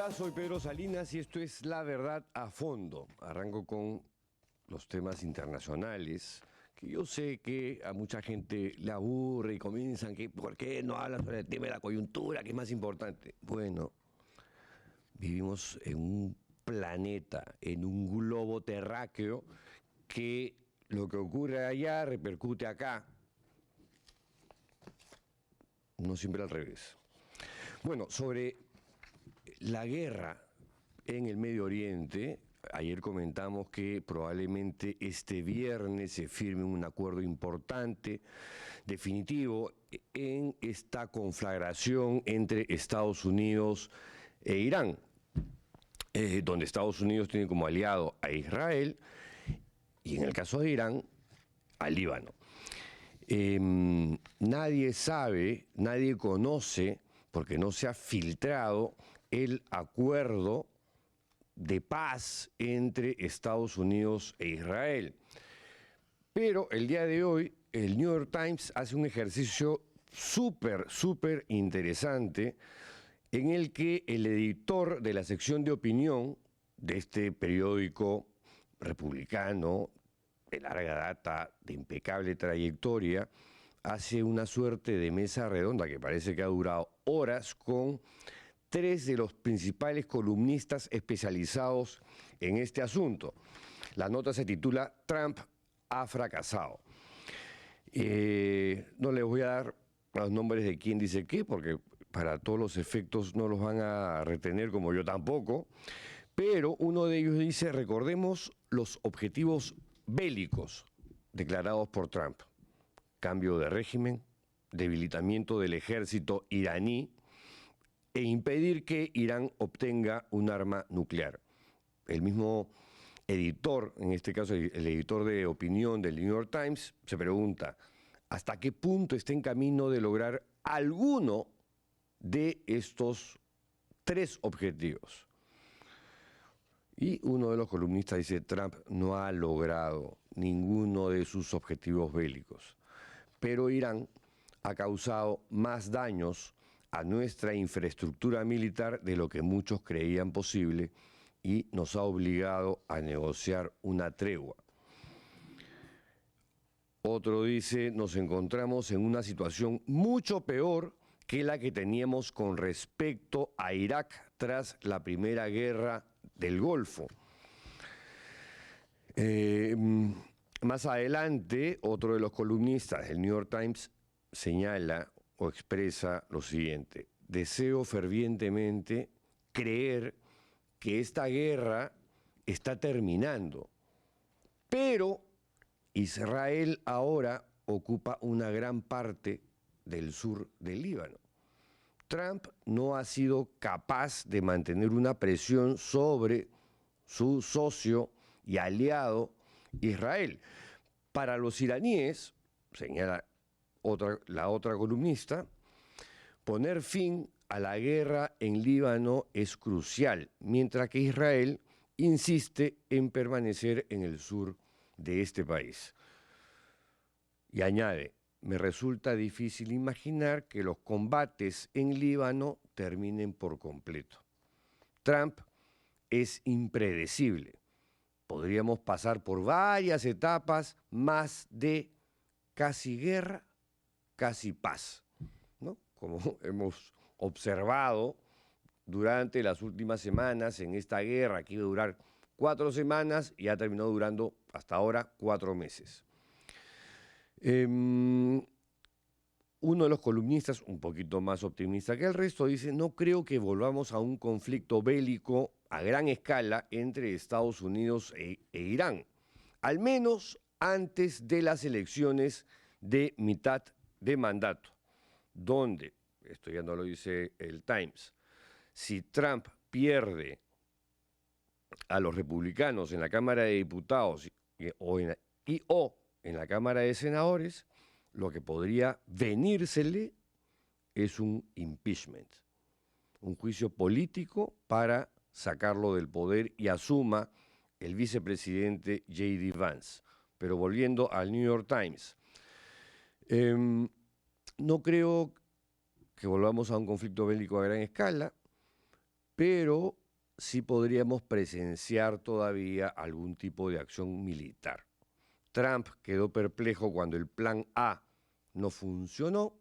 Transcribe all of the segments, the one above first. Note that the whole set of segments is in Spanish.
Hola, soy Pedro Salinas y esto es La Verdad a Fondo. Arranco con los temas internacionales, que yo sé que a mucha gente le aburre y comienzan que ¿por qué no hablan sobre el tema de la coyuntura, que es más importante? Bueno, vivimos en un planeta, en un globo terráqueo, que lo que ocurre allá repercute acá, no siempre al revés. Bueno, sobre la guerra en el Medio Oriente, ayer comentamos que probablemente este viernes se firme un acuerdo importante, definitivo, en esta conflagración entre Estados Unidos e Irán, donde Estados Unidos tiene como aliado a Israel y en el caso de Irán, al Líbano. Nadie sabe, nadie conoce, porque no se ha filtrado el acuerdo de paz entre Estados Unidos e Israel. Pero el día de hoy, el New York Times hace un ejercicio súper interesante en el que el editor de la sección de opinión de este periódico republicano de larga data, de impecable trayectoria, hace una suerte de mesa redonda que parece que ha durado horas con tres de los principales columnistas especializados en este asunto. La nota se titula Trump ha fracasado. No les voy a dar los nombres de quién dice qué, porque para todos los efectos no los van a retener, como yo tampoco, pero uno de ellos dice, recordemos los objetivos bélicos declarados por Trump: cambio de régimen, debilitamiento del ejército iraní e impedir que Irán obtenga un arma nuclear. El mismo editor, en este caso el editor de opinión del New York Times, se pregunta hasta qué punto está en camino de lograr alguno de estos tres objetivos. Y uno de los columnistas dice, Trump no ha logrado ninguno de sus objetivos bélicos, pero Irán ha causado más daños a nuestra infraestructura militar de lo que muchos creían posible y nos ha obligado a negociar una tregua. Otro dice, nos encontramos en una situación mucho peor que la que teníamos con respecto a Irak tras la primera guerra del Golfo. Más adelante, otro de los columnistas del New York Times señala o expresa lo siguiente: deseo fervientemente creer que esta guerra está terminando, pero Israel ahora ocupa una gran parte del sur del Líbano. Trump no ha sido capaz de mantener una presión sobre su socio y aliado Israel. Para los iraníes, señala la otra columnista, poner fin a la guerra en Líbano es crucial, mientras que Israel insiste en permanecer en el sur de este país. Y añade, me resulta difícil imaginar que los combates en Líbano terminen por completo. Trump es impredecible. Podríamos pasar por varias etapas más de casi guerra, casi paz, ¿no? Como hemos observado durante las últimas semanas en esta guerra que iba a durar 4 semanas y ha terminado durando hasta ahora 4 meses. Uno de los columnistas, un poquito más optimista que el resto, dice, no creo que volvamos a un conflicto bélico a gran escala entre Estados Unidos e Irán, al menos antes de las elecciones de mitad de mandato, donde, esto ya no lo dice el Times, si Trump pierde a los republicanos en la Cámara de Diputados o en la Cámara de Senadores, lo que podría venírsele es un impeachment, un juicio político para sacarlo del poder y asuma el vicepresidente J.D. Vance. Pero volviendo al New York Times, no creo que volvamos a un conflicto bélico a gran escala. pero sí podríamos presenciar todavía algún tipo de acción militar. Trump quedó perplejo cuando el plan A no funcionó,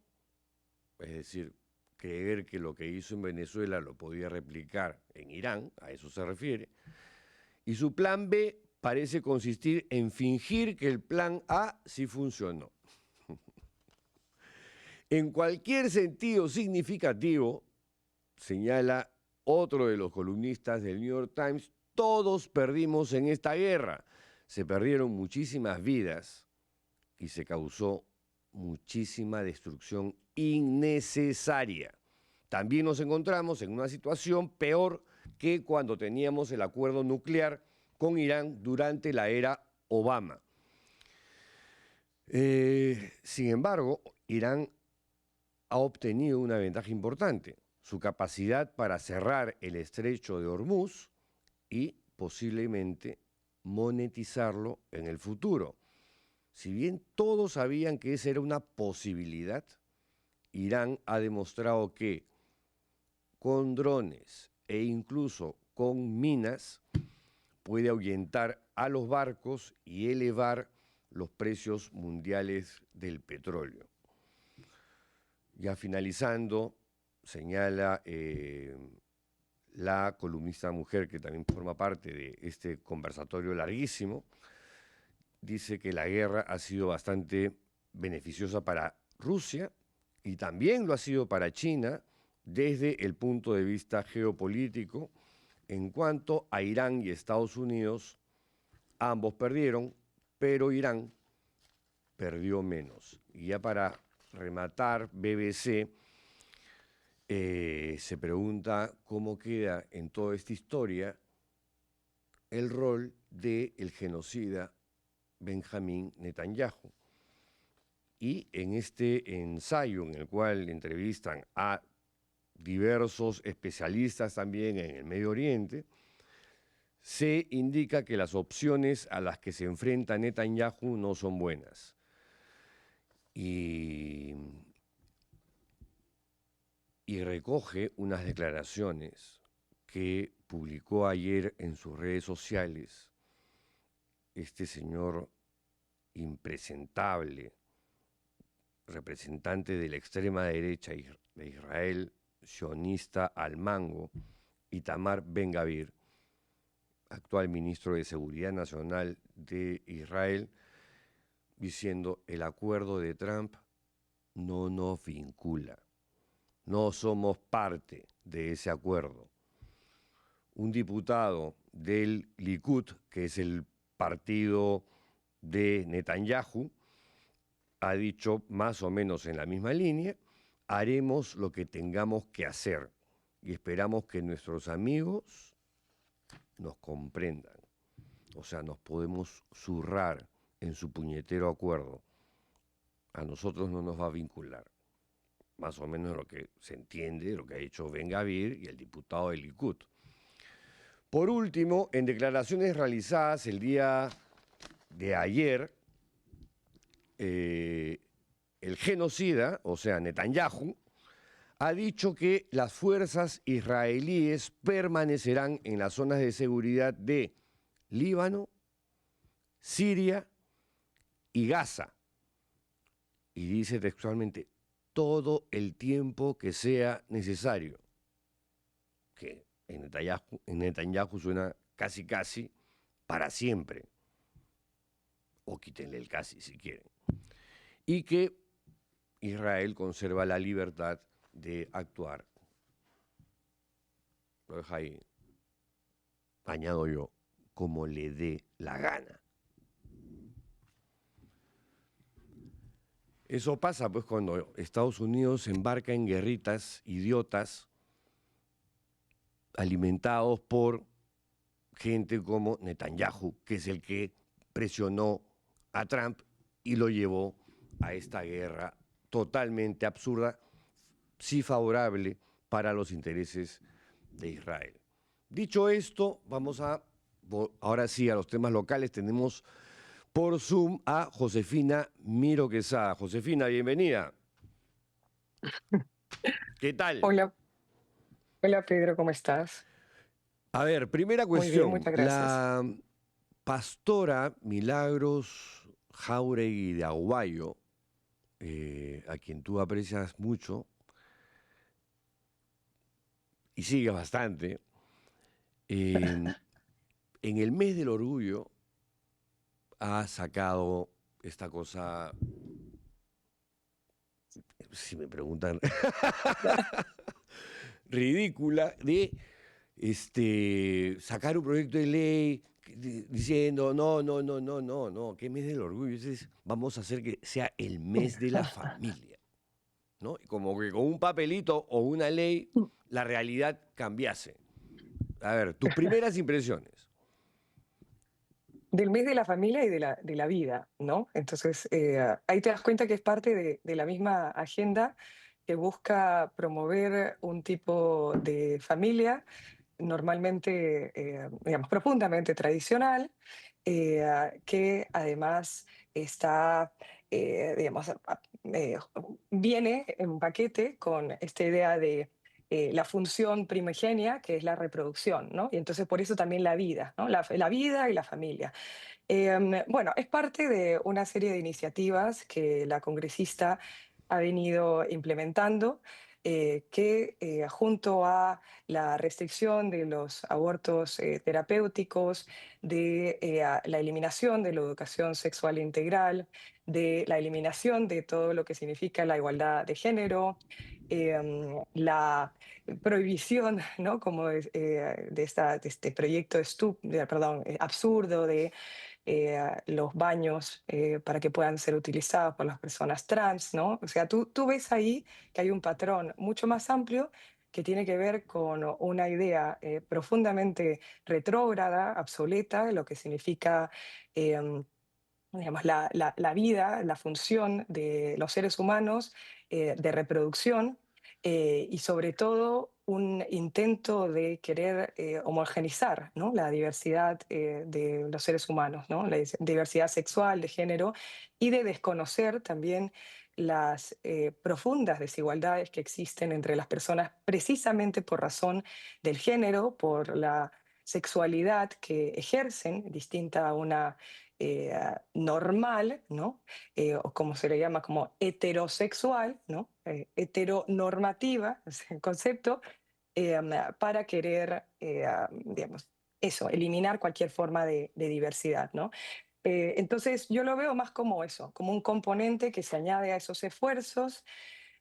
es decir, creer que lo que hizo en Venezuela lo podía replicar en Irán, a eso se refiere, y su plan B parece consistir en fingir que el plan A sí funcionó. En cualquier sentido significativo, señala otro de los columnistas del New York Times, todos perdimos en esta guerra. Se perdieron muchísimas vidas y se causó muchísima destrucción innecesaria. También nos encontramos en una situación peor que cuando teníamos el acuerdo nuclear con Irán durante la era Obama. Sin embargo, Irán ha obtenido una ventaja importante, su capacidad para cerrar el estrecho de Hormuz y posiblemente monetizarlo en el futuro. Si bien todos sabían que esa era una posibilidad, Irán ha demostrado que con drones e incluso con minas puede ahuyentar a los barcos y elevar los precios mundiales del petróleo. Ya finalizando, señala la columnista mujer que también forma parte de este conversatorio larguísimo, dice que la guerra ha sido bastante beneficiosa para Rusia y también lo ha sido para China desde el punto de vista geopolítico. En cuanto a Irán y Estados Unidos, ambos perdieron, pero Irán perdió menos. Y ya para rematar, BBC se pregunta cómo queda en toda esta historia el rol del genocida Benjamín Netanyahu. Y en este ensayo en el cual entrevistan a diversos especialistas también en el Medio Oriente, se indica que las opciones a las que se enfrenta Netanyahu no son buenas. Y recoge unas declaraciones que publicó ayer en sus redes sociales este señor impresentable, representante de la extrema derecha de Israel, sionista al mango, Itamar Ben-Gvir, actual ministro de Seguridad Nacional de Israel, diciendo: el acuerdo de Trump no nos vincula, no somos parte de ese acuerdo. Un diputado del Likud, que es el partido de Netanyahu, ha dicho más o menos en la misma línea: haremos lo que tengamos que hacer y esperamos que nuestros amigos nos comprendan. O sea, nos podemos zurrar en su puñetero acuerdo. A nosotros no nos va a vincular. Más o menos lo que se entiende, lo que ha dicho Ben-Gvir y el diputado del Likud. Por último, en declaraciones realizadas el día de ayer, el genocida, o sea, Netanyahu, ha dicho que las fuerzas israelíes permanecerán en las zonas de seguridad de Líbano, Siria y Gaza. Y dice textualmente: todo el tiempo que sea necesario. Que en Netanyahu suena casi para siempre. O quítenle el casi si quieren. Y que Israel conserva la libertad de actuar. Lo deja ahí, añado yo, como le dé la gana. Eso pasa pues cuando Estados Unidos se embarca en guerritas idiotas alimentados por gente como Netanyahu, que es el que presionó a Trump y lo llevó a esta guerra totalmente absurda, sí favorable para los intereses de Israel. Dicho esto, vamos ahora sí a los temas locales. Tenemos por Zoom a Josefina Miro Quesada. Josefina, bienvenida. ¿Qué tal? Hola, Hola Pedro, ¿cómo estás? A ver, primera Muy bien, cuestión. muchas gracias. La pastora Milagros Jáuregui de Aguayo, a quien tú aprecias mucho y sigues bastante, eh, en el mes del orgullo ha sacado esta cosa, si me preguntan, ridícula de sacar un proyecto de ley diciendo, no, no, no, no, no, no, ¿qué mes del orgullo? Vamos a hacer que sea el mes de la familia, ¿no? Y como que con un papelito o una ley la realidad cambiase. A ver, tus primeras impresiones. Del mes de la familia y de la vida, ¿no? Entonces, ahí te das cuenta que es parte de la misma agenda que busca promover un tipo de familia normalmente, digamos, profundamente tradicional, que además está, digamos, viene en un paquete con esta idea de la función primigenia, que es la reproducción, ¿no? Y entonces por eso también la vida, ¿no? La vida y la familia. Bueno, es parte de una serie de iniciativas que la congresista ha venido implementando, que junto a la restricción de los abortos terapéuticos, de la eliminación de la educación sexual integral, de la eliminación de todo lo que significa la igualdad de género, la prohibición, ¿no? Como de este proyecto perdón, absurdo de los baños para que puedan ser utilizados por las personas trans, ¿no? O sea, tú ves ahí que hay un patrón mucho más amplio que tiene que ver con una idea profundamente retrógrada, obsoleta, de lo que significa em, digamos, la vida, la función de los seres humanos de reproducción, y sobre todo un intento de querer homogeneizar, ¿no? La diversidad de los seres humanos, ¿no? La diversidad sexual, de género, y de desconocer también las profundas desigualdades que existen entre las personas precisamente por razón del género, por la sexualidad que ejercen, distinta a una normal, ¿no? O como se le llama, como heterosexual, ¿no? Heteronormativa, es el concepto, para querer, digamos, eso, eliminar cualquier forma de diversidad, ¿no? Entonces yo lo veo más como eso, como un componente que se añade a esos esfuerzos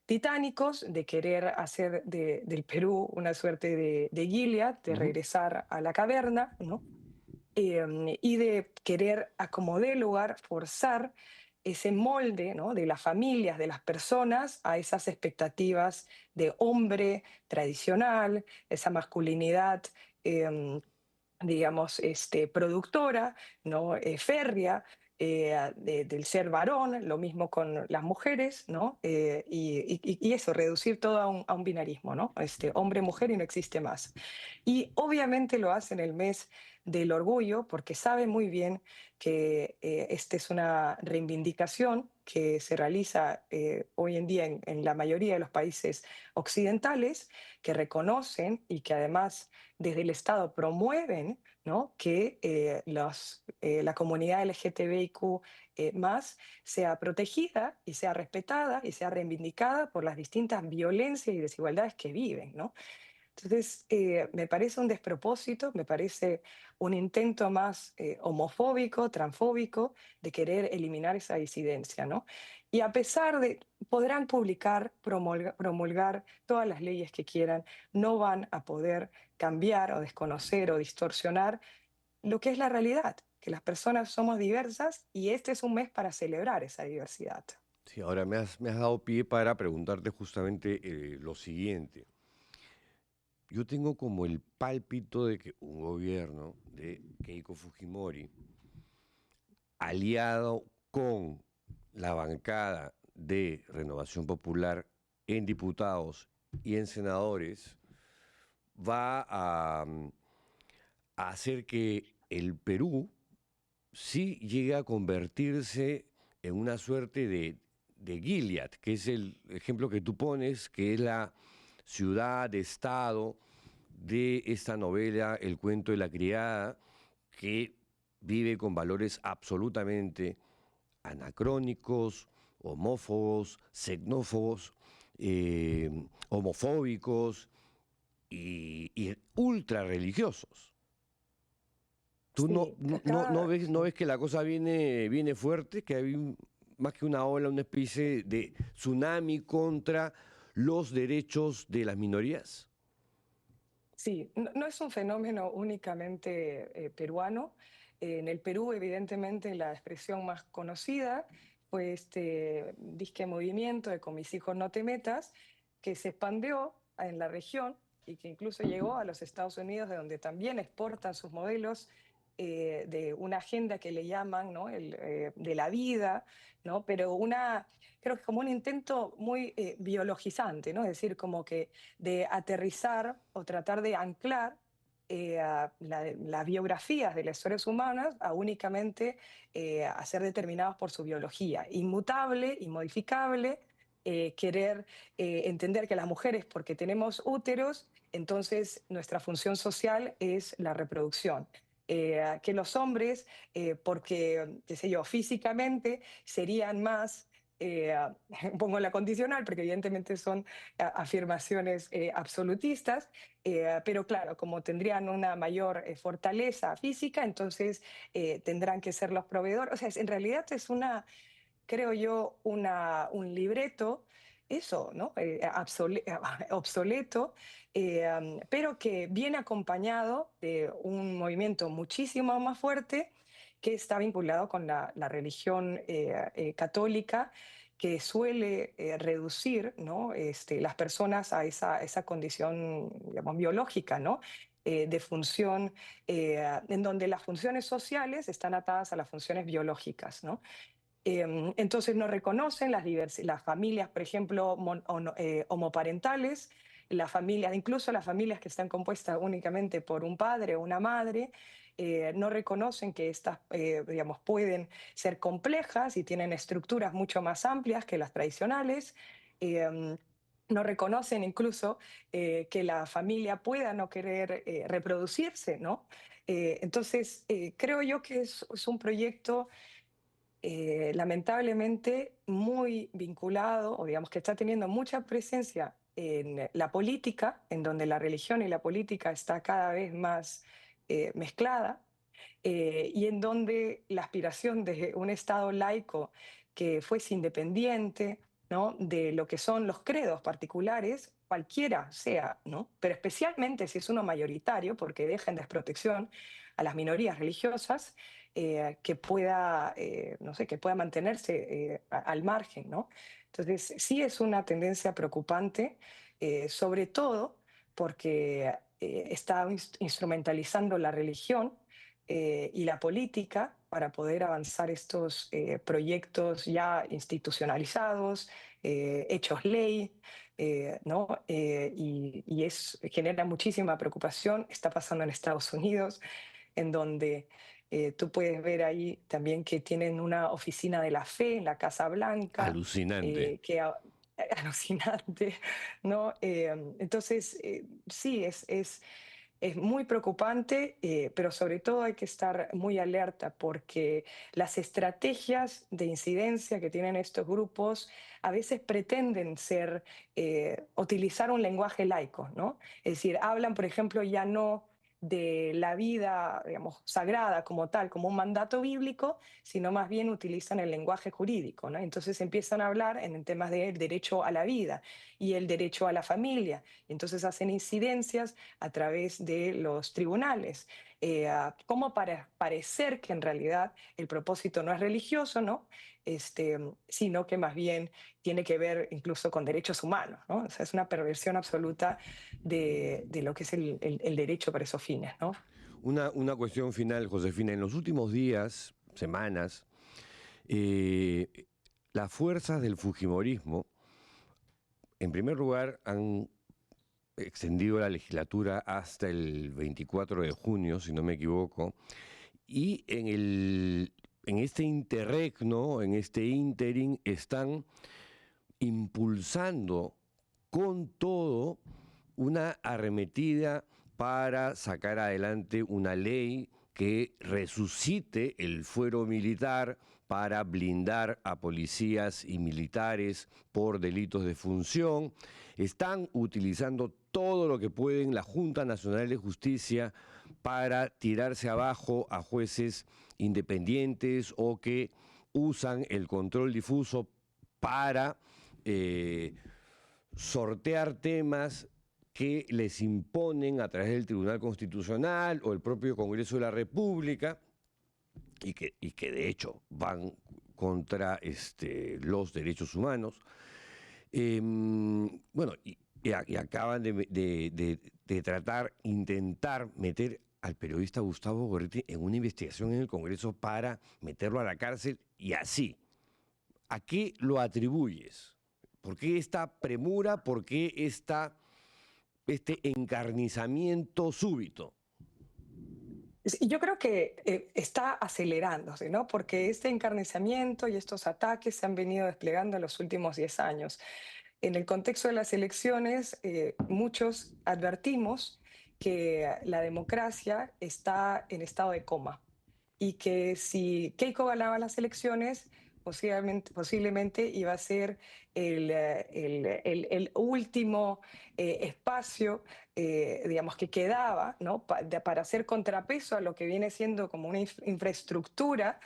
titánicos de querer hacer del Perú una suerte de Gilead, de Ujú. regresar a la caverna, ¿no? Y de querer, a como dé lugar, forzar ese molde, ¿no? De las familias, de las personas, a esas expectativas de hombre tradicional, esa masculinidad, em, digamos, productora, ¿no? Férrea, del ser varón, lo mismo con las mujeres, ¿no? Y eso, reducir todo a un binarismo, ¿no? Hombre-mujer y no existe más. Y obviamente lo hace en el mes del orgullo porque sabe muy bien que esta es una reivindicación que se realiza hoy en día en la mayoría de los países occidentales, que reconocen y que además desde el Estado promueven, ¿no? Que la comunidad LGTBIQ más sea protegida y sea respetada y sea reivindicada por las distintas violencias y desigualdades que viven, ¿no? Entonces, me parece un despropósito, me parece un intento más homofóbico, transfóbico, de querer eliminar esa disidencia, ¿no? Y a pesar de, podrán publicar, promulgar todas las leyes que quieran, no van a poder cambiar o desconocer o distorsionar lo que es la realidad, que las personas somos diversas y este es un mes para celebrar esa diversidad. Sí, ahora me has dado pie para preguntarte justamente lo siguiente. Yo tengo como el pálpito de que un gobierno de Keiko Fujimori, aliado con la bancada de Renovación Popular en diputados y en senadores, va a hacer que el Perú sí llegue a convertirse en una suerte de Gilead, que es el ejemplo que tú pones, que es la ciudad, estado de esta novela El cuento de la criada, que vive con valores absolutamente anacrónicos, homófobos, xenófobos, homofóbicos y ultra religiosos. ¿Tú Sí, no acá, ves, no sí. ves que la cosa viene fuerte, que hay más que una ola, una especie de tsunami contra los derechos de las minorías? Sí, no es un fenómeno únicamente peruano. En el Perú, evidentemente, la expresión más conocida fue este disque movimiento de Con mis hijos no te metas, que se expandió en la región y que incluso llegó a los Estados Unidos, de donde también exportan sus modelos de una agenda que le llaman, ¿no? De la vida, ¿no? Pero creo que como un intento muy biologizante, ¿no? Es decir, como que de aterrizar o tratar de anclar las biografías de los seres humanos a únicamente a ser determinados por su biología, inmutable, inmodificable, querer entender que las mujeres, porque tenemos úteros, entonces nuestra función social es la reproducción. Que los hombres, porque, qué sé yo, físicamente serían más eh, pongo la condicional porque evidentemente son afirmaciones absolutistas, pero claro, como tendrían una mayor fortaleza física, entonces tendrán que ser los proveedores. O sea, en realidad es creo yo, un libreto, eso, ¿no? Obsoleto, pero que viene acompañado de un movimiento muchísimo más fuerte que está vinculado con la religión católica, que suele reducir, ¿no? Las personas a esa condición, digamos, biológica, ¿no? De función, en donde las funciones sociales están atadas a las funciones biológicas, ¿no? Entonces no reconocen las familias, por ejemplo, homoparentales, las familias, incluso las familias que están compuestas únicamente por un padre o una madre, no reconocen que estas, digamos, pueden ser complejas y tienen estructuras mucho más amplias que las tradicionales. No reconocen incluso que la familia pueda no querer reproducirse, ¿no? Entonces, creo yo que es un proyecto lamentablemente muy vinculado, o digamos que está teniendo mucha presencia en la política, en donde la religión y la política está cada vez más mezclada, y en donde la aspiración de un Estado laico que fuese independiente, ¿no? De lo que son los credos particulares, cualquiera sea, ¿no? Pero especialmente si es uno mayoritario, porque deja en desprotección a las minorías religiosas, que pueda, no sé, que pueda mantenerse al margen, ¿no? Entonces, sí es una tendencia preocupante, sobre todo porque está instrumentalizando la religión y la política para poder avanzar estos proyectos ya institucionalizados, hechos ley, ¿no? Genera muchísima preocupación. Está pasando en Estados Unidos, en donde tú puedes ver ahí también que tienen una oficina de la fe en la Casa Blanca, Alucinante. alucinante, ¿no? Entonces, sí, es muy preocupante, pero sobre todo hay que estar muy alerta porque las estrategias de incidencia que tienen estos grupos a veces pretenden utilizar un lenguaje laico, ¿no? Es decir, hablan, por ejemplo, ya no de la vida, digamos, sagrada como tal, como un mandato bíblico, sino más bien utilizan el lenguaje jurídico, ¿no? Entonces empiezan a hablar en temas del derecho a la vida y el derecho a la familia. Entonces hacen incidencias a través de los tribunales, como para parecer que en realidad el propósito no es religioso, ¿no? Sino que más bien tiene que ver incluso con derechos humanos, ¿no? O sea, es una perversión absoluta de lo que es el derecho para esos fines, ¿no? Una cuestión final, Josefina. En los últimos días, semanas, las fuerzas del Fujimorismo, en primer lugar, han extendido la legislatura hasta el 24 de junio, si no me equivoco, y en este interregno, en este interim, están impulsando con todo una arremetida para sacar adelante una ley que resucite el fuero militar para blindar a policías y militares por delitos de función. Están utilizando todo lo que pueden la Junta Nacional de Justicia para tirarse abajo a jueces independientes o que usan el control difuso para sortear temas que les imponen a través del Tribunal Constitucional o el propio Congreso de la República y que de hecho van contra los derechos humanos. Bueno, y acaban de intentar meter al periodista Gustavo Gorriti en una investigación en el Congreso para meterlo a la cárcel y así. ¿A qué lo atribuyes? ¿Por qué esta premura? ¿Por qué este encarnizamiento súbito? Sí, yo creo que está acelerándose, ¿no? Porque este encarnizamiento y estos ataques se han venido desplegando en los últimos 10 años. En el contexto de las elecciones, muchos advertimos que la democracia está en estado de coma y que si Keiko ganaba las elecciones, posiblemente iba a ser el último espacio, digamos, que quedaba, ¿no? Para hacer contrapeso a lo que viene siendo como una infraestructura,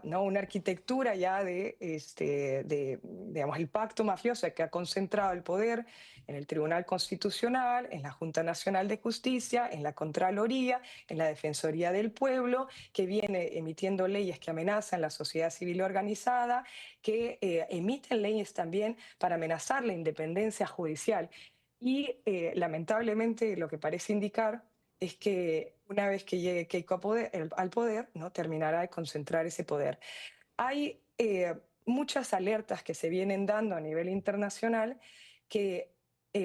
¿no? Una arquitectura ya digamos, el pacto mafioso que ha concentrado el poder en el Tribunal Constitucional, en la Junta Nacional de Justicia, en la Contraloría, en la Defensoría del Pueblo, que viene emitiendo leyes que amenazan la sociedad civil organizada, que emiten leyes también para amenazar la independencia judicial. Y lamentablemente lo que parece indicar es que una vez que llegue Keiko al poder, ¿no? Terminará de concentrar ese poder. Hay muchas alertas que se vienen dando a nivel internacional que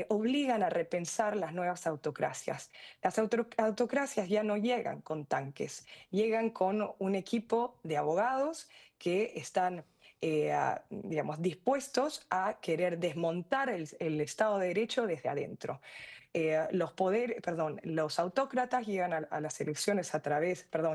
obligan a repensar las nuevas autocracias. Las autocracias ya no llegan con tanques, llegan con un equipo de abogados que están, digamos, dispuestos a querer desmontar el Estado de Derecho desde adentro. Los autócratas llegan a las elecciones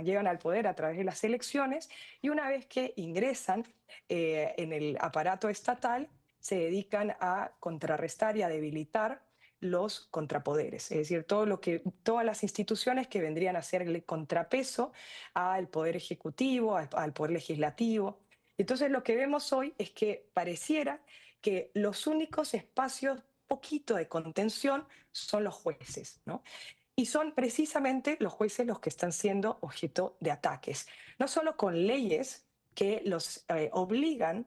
llegan al poder a través de las elecciones y una vez que ingresan en el aparato estatal, se dedican a contrarrestar y a debilitar los contrapoderes, es decir, todas las instituciones que vendrían a ser el contrapeso al poder ejecutivo, al poder legislativo. Entonces lo que vemos hoy es que pareciera que los únicos espacios poquito de contención son los jueces, ¿no? Y son precisamente los jueces los que están siendo objeto de ataques, no solo con leyes que los obligan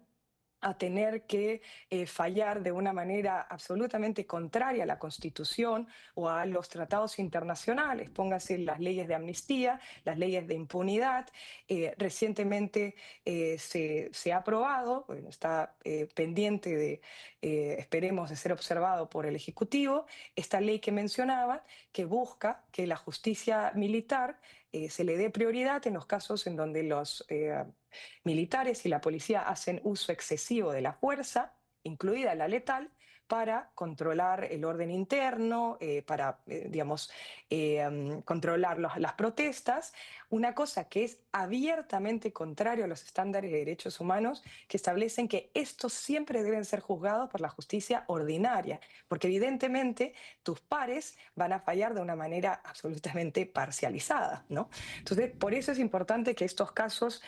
a tener que fallar de una manera absolutamente contraria a la Constitución o a los tratados internacionales, pónganse las leyes de amnistía, las leyes de impunidad. Recientemente se ha aprobado, bueno, está pendiente esperemos, de ser observado por el Ejecutivo, esta ley que mencionaba, que busca que la justicia militar se le dé prioridad en los casos en donde los militares y la policía hacen uso excesivo de la fuerza, incluida la letal, para controlar el orden interno, para, digamos, controlar las protestas, una cosa que es abiertamente contrario a los estándares de derechos humanos que establecen que estos siempre deben ser juzgados por la justicia ordinaria, porque evidentemente tus pares van a fallar de una manera absolutamente parcializada, ¿no? Entonces, por eso es importante que estos casos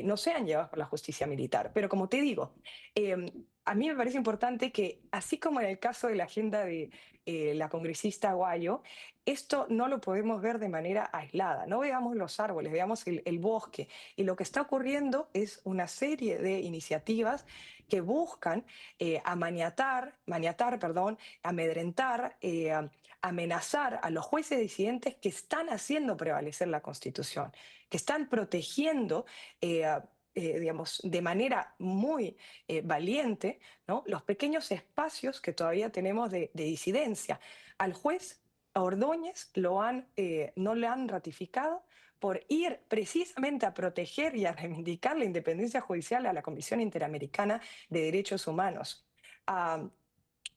no sean llevados por la justicia militar. Pero como te digo, a mí me parece importante que, así como en el caso de la agenda de la congresista Aguayo, esto no lo podemos ver de manera aislada. No veamos los árboles, veamos el bosque. Y lo que está ocurriendo es una serie de iniciativas que buscan amedrentar, amenazar a los jueces disidentes que están haciendo prevalecer la Constitución, que están protegiendo digamos, de manera muy valiente, ¿no? Los pequeños espacios que todavía tenemos de disidencia. Al juez Ordóñez no le han ratificado por ir precisamente a proteger y a reivindicar la independencia judicial a la Comisión Interamericana de Derechos Humanos.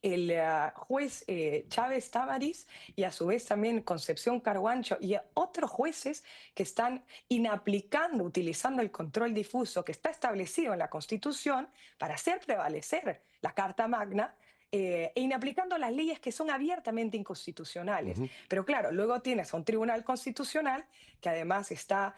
el juez Chávez Tamariz y a su vez también Concepción Carguancho y a otros jueces que están inaplicando, utilizando el control difuso que está establecido en la Constitución para hacer prevalecer la Carta Magna, e inaplicando las leyes que son abiertamente inconstitucionales. Ujú. Pero claro, luego tienes a un tribunal constitucional que además está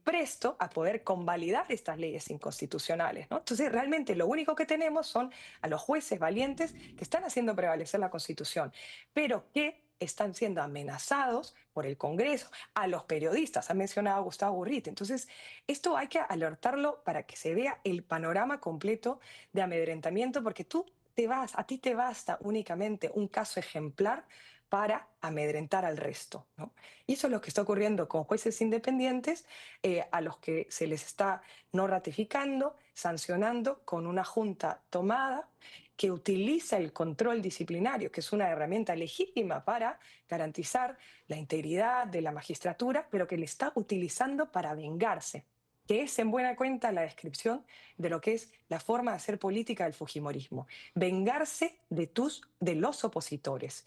presto a poder convalidar estas leyes inconstitucionales, ¿no? Entonces, realmente lo único que tenemos son a los jueces valientes que están haciendo prevalecer la Constitución, pero que están siendo amenazados por el Congreso, a los periodistas, ha mencionado a Gustavo Gurrit. Entonces, esto hay que alertarlo para que se vea el panorama completo de amedrentamiento, porque a ti te basta únicamente un caso ejemplar para amedrentar al resto, ¿no? Y eso es lo que está ocurriendo con jueces independientes a los que se les está no ratificando, sancionando con una junta tomada que utiliza el control disciplinario, que es una herramienta legítima para garantizar la integridad de la magistratura, pero que le está utilizando para vengarse, que es en buena cuenta la descripción de lo que es la forma de hacer política del fujimorismo. Vengarse de los opositores,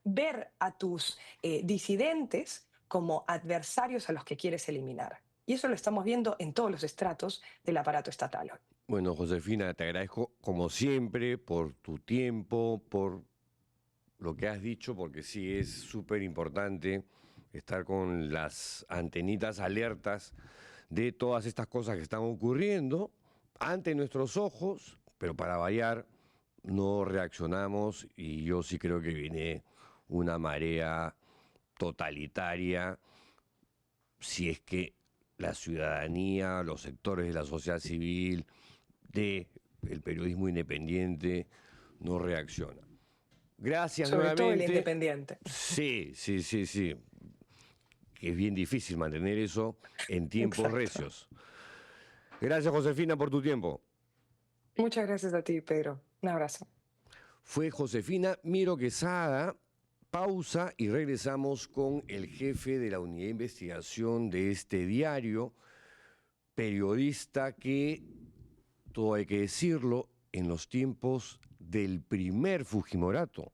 ver a tus disidentes como adversarios a los que quieres eliminar. Y eso lo estamos viendo en todos los estratos del aparato estatal hoy. Bueno, Josefina, te agradezco como siempre por tu tiempo, por lo que has dicho, porque sí es súper importante estar con las antenitas alertas de todas estas cosas que están ocurriendo ante nuestros ojos, pero para variar no reaccionamos y yo sí creo que viene una marea totalitaria si es que la ciudadanía, los sectores de la sociedad civil, del periodismo independiente, no reaccionan. Gracias Sobre todo el nuevamente. independiente. Sí, sí, sí, sí. Que es bien difícil mantener eso en tiempos Exacto. recios. Gracias, Josefina, por tu tiempo. Muchas gracias a ti, Pedro. Un abrazo. Fue Josefina Miro Quesada. Pausa y regresamos con el jefe de la unidad de investigación de este diario, periodista que, todo hay que decirlo, en los tiempos del primer Fujimorato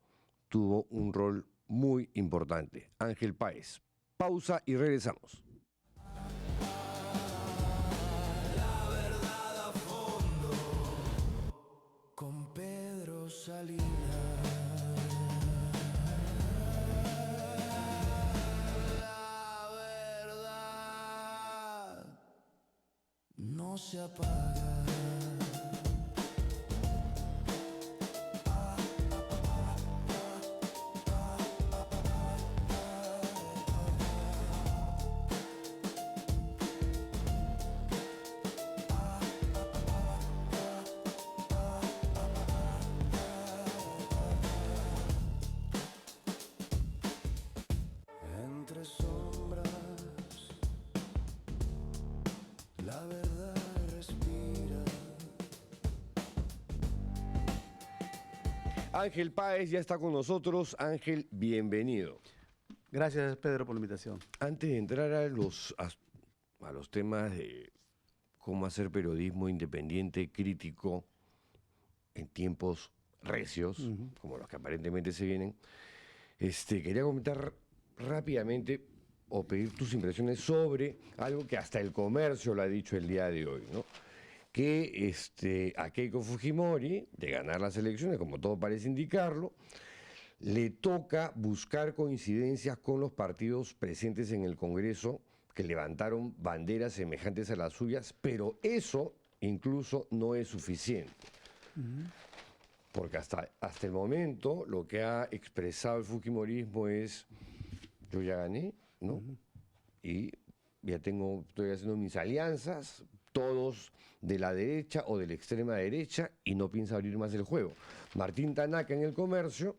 tuvo un rol muy importante. Ángel Páez. Pausa y regresamos. Con Pedro Salinas. La verdad no se apaga. Entre sombras, la verdad respira. Ángel Páez ya está con nosotros. Ángel, bienvenido. Gracias, Pedro, por la invitación. Antes de entrar a los temas de cómo hacer periodismo independiente, crítico, en tiempos recios, como los que aparentemente se vienen, quería comentar rápidamente o pedir tus impresiones sobre algo que hasta el comercio lo ha dicho el día de hoy, ¿no? Que a Keiko Fujimori, de ganar las elecciones, como todo parece indicarlo, le toca buscar coincidencias con los partidos presentes en el Congreso que levantaron banderas semejantes a las suyas, pero eso incluso no es suficiente. Porque hasta el momento lo que ha expresado el fujimorismo es: yo ya gané, ¿no? Y ya estoy haciendo mis alianzas, todos de la derecha o de la extrema derecha, y no piensa abrir más el juego. Martín Tanaka, en El Comercio,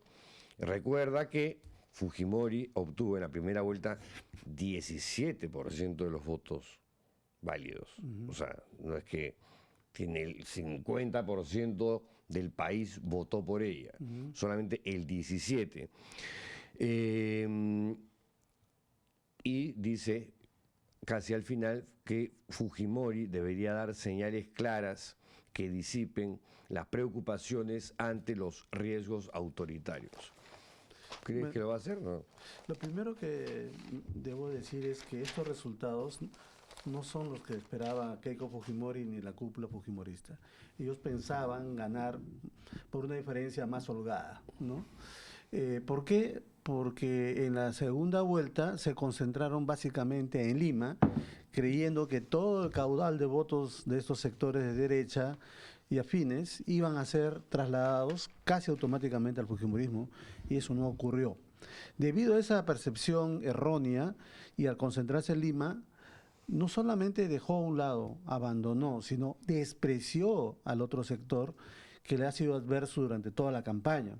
recuerda que Fujimori obtuvo en la primera vuelta 17% de los votos válidos. O sea, no es que tiene el 50% del país votó por ella, solamente el 17%. Y dice casi al final que Fujimori debería dar señales claras que disipen las preocupaciones ante los riesgos autoritarios. ¿Crees que lo va a hacer? No. Lo primero que debo decir es que estos resultados no son los que esperaba Keiko Fujimori ni la cúpula fujimorista. Ellos pensaban ganar por una diferencia más holgada, ¿no? ¿Por qué? Porque en la segunda vuelta se concentraron básicamente en Lima, creyendo que todo el caudal de votos de estos sectores de derecha y afines iban a ser trasladados casi automáticamente al fujimorismo, y eso no ocurrió. Debido a esa percepción errónea y al concentrarse en Lima, no solamente dejó a un lado, abandonó, sino despreció al otro sector que le ha sido adverso durante toda la campaña.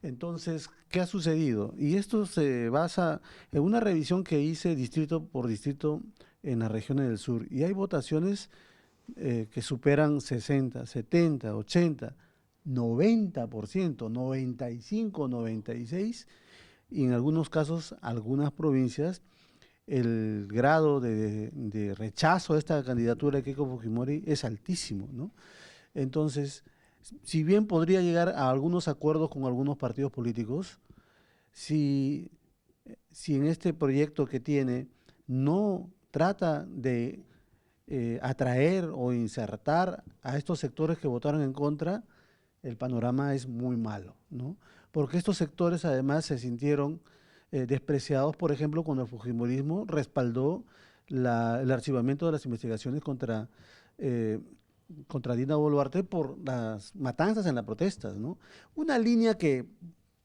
Entonces, ¿qué ha sucedido? Y esto se basa en una revisión que hice distrito por distrito en las regiones del sur. Y hay votaciones que superan 60, 70, 80, 90%, 95, 96, y en algunos casos, algunas provincias, el grado de rechazo a esta candidatura de Keiko Fujimori es altísimo, ¿no? Entonces, si bien podría llegar a algunos acuerdos con algunos partidos políticos, si en este proyecto que tiene no trata de atraer o insertar a estos sectores que votaron en contra, el panorama es muy malo, ¿no? Porque estos sectores además se sintieron despreciados, por ejemplo, cuando el fujimorismo respaldó el archivamiento de las investigaciones contra Dina Boluarte por las matanzas en las protestas, ¿no? Una línea que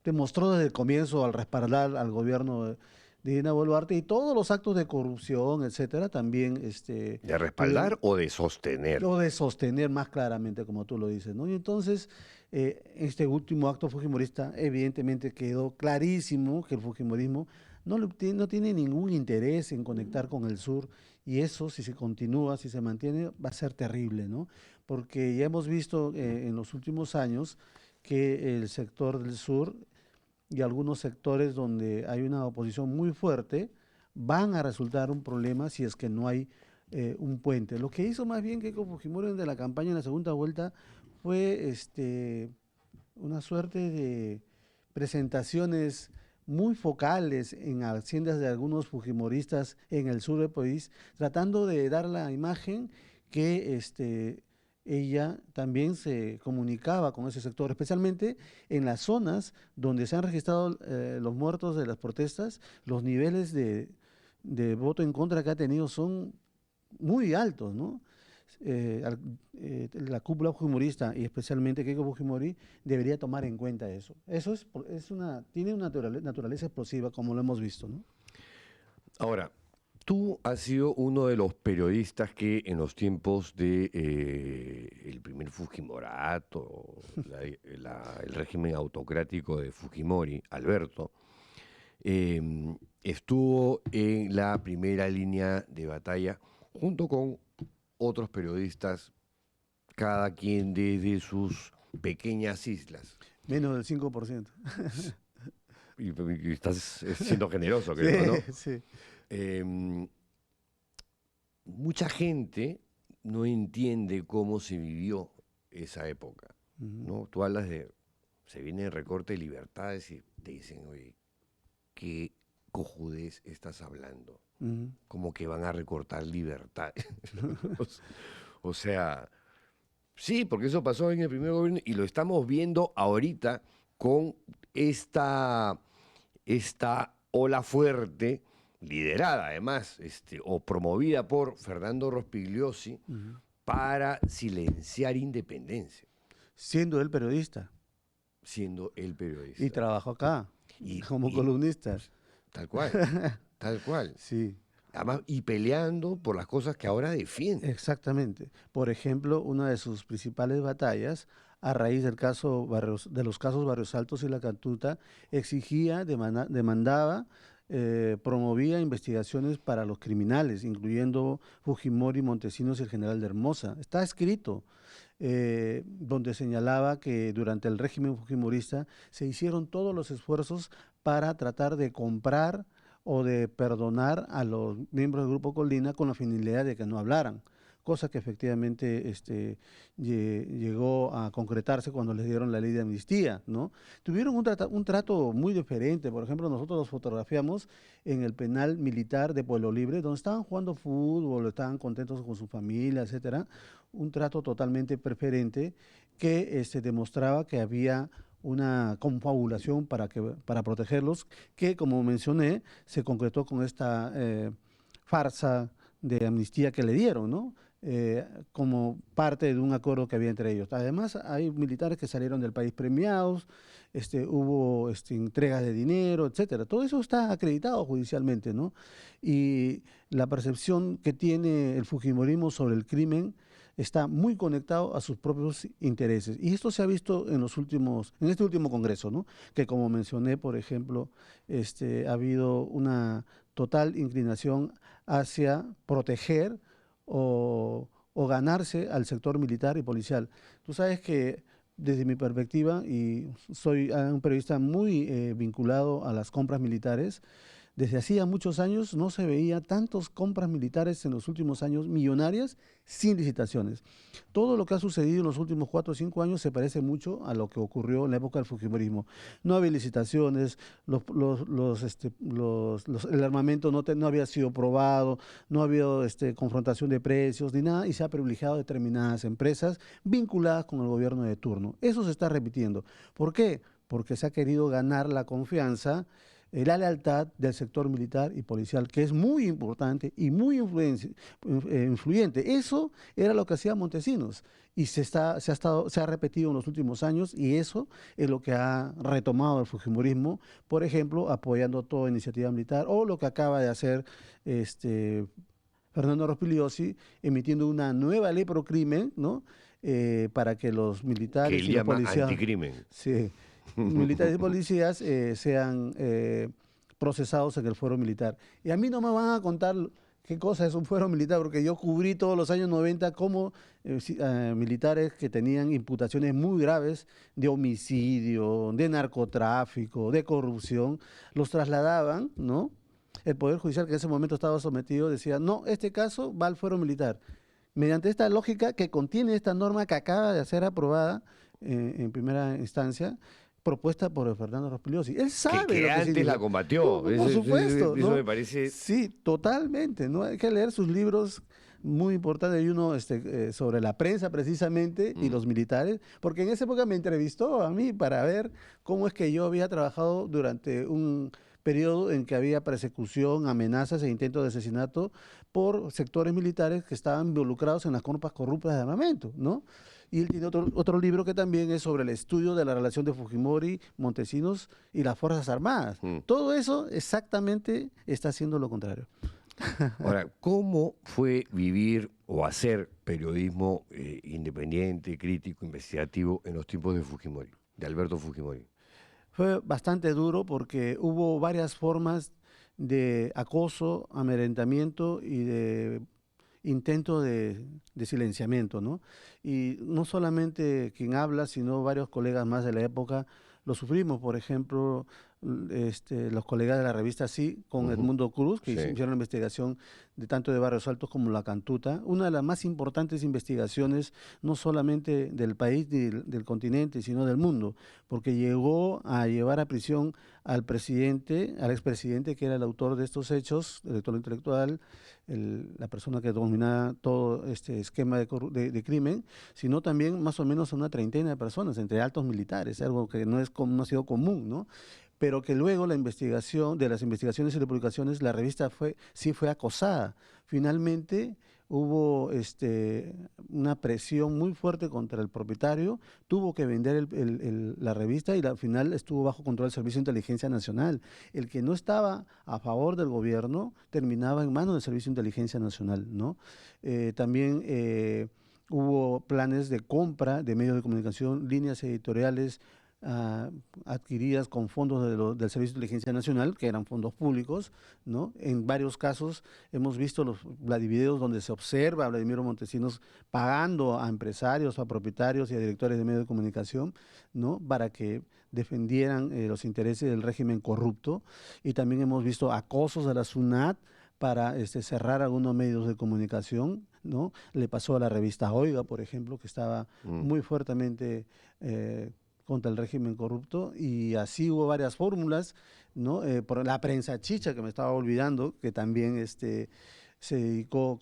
demostró desde el comienzo al respaldar al gobierno de Dina Boluarte, y todos los actos de corrupción, etcétera, también ¿De respaldar o de sostener? o de sostener más claramente, como tú lo dices, ¿no? Y entonces, este último acto fujimorista, evidentemente quedó clarísimo que el fujimorismo no tiene ningún interés en conectar con el sur, y eso, si se continúa, si se mantiene, va a ser terrible, ¿no? Porque ya hemos visto en los últimos años que el sector del sur y algunos sectores donde hay una oposición muy fuerte van a resultar un problema si es que no hay un puente. Lo que hizo más bien Keiko Fujimori de la campaña en la segunda vuelta fue una suerte de presentaciones muy focales en haciendas de algunos fujimoristas en el sur del país, tratando de dar la imagen que ella también se comunicaba con ese sector, especialmente en las zonas donde se han registrado los muertos de las protestas. Los niveles de voto en contra que ha tenido son muy altos, ¿no? La cúpula fujimorista y especialmente Keiko Fujimori debería tomar en cuenta eso. Eso tiene una naturaleza explosiva, como lo hemos visto, ¿no? Ahora, tú has sido uno de los periodistas que en los tiempos de el primer Fujimorato, el régimen autocrático de Fujimori, Alberto, estuvo en la primera línea de batalla junto con otros periodistas, cada quien desde sus pequeñas islas. Menos del 5%. Y estás siendo generoso, creo, ¿no? Sí. Mucha gente no entiende cómo se vivió esa época, ¿no? Tú hablas se viene el recorte de libertades y te dicen, oye, ¿qué cojudez estás hablando? Como que van a recortar libertades. O sea, sí, porque eso pasó en el primer gobierno y lo estamos viendo ahorita con esta ola fuerte, liderada además, o promovida por Fernando Rospigliosi, para silenciar independencia. Siendo él periodista. Siendo él periodista. Y trabajó acá, como columnista. Tal cual, tal cual. Sí. Además, y peleando por las cosas que ahora defiende. Exactamente. Por ejemplo, una de sus principales batallas, a raíz de los casos Barrios Altos y La Cantuta, exigía, demandaba, promovía investigaciones para los criminales, incluyendo Fujimori, Montesinos y el general de Hermosa. Está escrito, donde señalaba que durante el régimen fujimorista se hicieron todos los esfuerzos para tratar de comprar o de perdonar a los miembros del Grupo Colina con la finalidad de que no hablaran, cosa que efectivamente llegó a concretarse cuando les dieron la ley de amnistía, ¿no? Tuvieron un trato muy diferente. Por ejemplo, nosotros los fotografiamos en el penal militar de Pueblo Libre, donde estaban jugando fútbol, estaban contentos con su familia, etcétera. Un trato totalmente preferente que demostraba que había una confabulación para protegerlos, que como mencioné, se concretó con esta farsa de amnistía que le dieron, ¿no? Como parte de un acuerdo que había entre ellos. Además, hay militares que salieron del país premiados, hubo entregas de dinero, etcétera. Todo eso está acreditado judicialmente, ¿no? Y la percepción que tiene el fujimorismo sobre el crimen está muy conectado a sus propios intereses. Y esto se ha visto en este último Congreso, ¿no? Que como mencioné, por ejemplo, ha habido una total inclinación hacia proteger o ganarse al sector militar y policial. Tú sabes que desde mi perspectiva, y soy un periodista muy vinculado a las compras militares, desde hacía muchos años no se veía tantas compras militares en los últimos años millonarias sin licitaciones. Todo lo que ha sucedido en los últimos 4 o 5 años se parece mucho a lo que ocurrió en la época del fujimorismo. No había licitaciones, el armamento no había sido probado, no había confrontación de precios ni nada, y se ha privilegiado determinadas empresas vinculadas con el gobierno de turno. Eso se está repitiendo. ¿Por qué? Porque se ha querido ganar la confianza, la lealtad del sector militar y policial, que es muy importante y muy influyente. Eso era lo que hacía Montesinos y se ha repetido en los últimos años, y eso es lo que ha retomado el fujimorismo, por ejemplo, apoyando toda iniciativa militar, o lo que acaba de hacer Fernando Rospigliosi, emitiendo una nueva ley pro crimen, ¿no? Para que los militares Que él y los llama policías... anticrimen. Sí, militares y policías sean procesados en el fuero militar. Y a mí no me van a contar qué cosa es un fuero militar, porque yo cubrí todos los años 90 como militares que tenían imputaciones muy graves de homicidio, de narcotráfico, de corrupción, los trasladaban, ¿no? El Poder Judicial, que en ese momento estaba sometido, decía, no, este caso va al fuero militar. Mediante esta lógica que contiene esta norma que acaba de ser aprobada en primera instancia, propuesta por Fernando Rospigliosi. Él sabe Que lo que antes significa. la combatió. Por supuesto, Eso ¿no? me parece... Sí, totalmente, ¿no? Hay que leer sus libros muy importantes. Hay uno sobre la prensa precisamente y los militares, porque en esa época me entrevistó a mí para ver cómo es que yo había trabajado durante un periodo en que había persecución, amenazas e intentos de asesinato por sectores militares que estaban involucrados en las compras corruptas de armamento, ¿no? Y él tiene otro libro que también es sobre el estudio de la relación de Fujimori, Montesinos y las Fuerzas Armadas. Todo eso exactamente está haciendo lo contrario. Ahora, ¿cómo fue vivir o hacer periodismo independiente, crítico, investigativo en los tiempos de Fujimori, de Alberto Fujimori? Fue bastante duro porque hubo varias formas de acoso, amedrentamiento y de intento de silenciamiento, ¿no? Y no solamente quien habla, sino varios colegas más de la época lo sufrimos. Por ejemplo, los colegas de la revista Sí, con Edmundo Cruz, que Sí. hicieron la investigación tanto de Barrios Altos como La Cantuta, una de las más importantes investigaciones, no solamente del país ni del continente, sino del mundo, porque llegó a llevar a prisión al expresidente, que era el autor de estos hechos, el autor intelectual, la persona que dominaba todo este esquema de crimen, sino también más o menos a una treintena de personas, entre altos militares, algo que no ha sido común, ¿no? Pero que luego de las investigaciones y de publicaciones, la revista sí fue acosada. Finalmente hubo una presión muy fuerte contra el propietario, tuvo que vender la revista, y al final estuvo bajo control del Servicio de Inteligencia Nacional. El que no estaba a favor del gobierno terminaba en manos del Servicio de Inteligencia Nacional, ¿no? También hubo planes de compra de medios de comunicación, líneas editoriales adquiridas con fondos del Servicio de Inteligencia Nacional, que eran fondos públicos, ¿no? En varios casos hemos visto los videos donde se observa a Vladimiro Montesinos pagando a empresarios, a propietarios y a directores de medios de comunicación, ¿no? Para que defendieran los intereses del régimen corrupto. Y también hemos visto acosos a la SUNAT para cerrar algunos medios de comunicación ¿no? Le pasó a la revista Oiga, por ejemplo, que estaba muy fuertemente contra el régimen corrupto, y así hubo varias fórmulas, ¿no? Por la prensa chicha, que me estaba olvidando, que también se dedicó,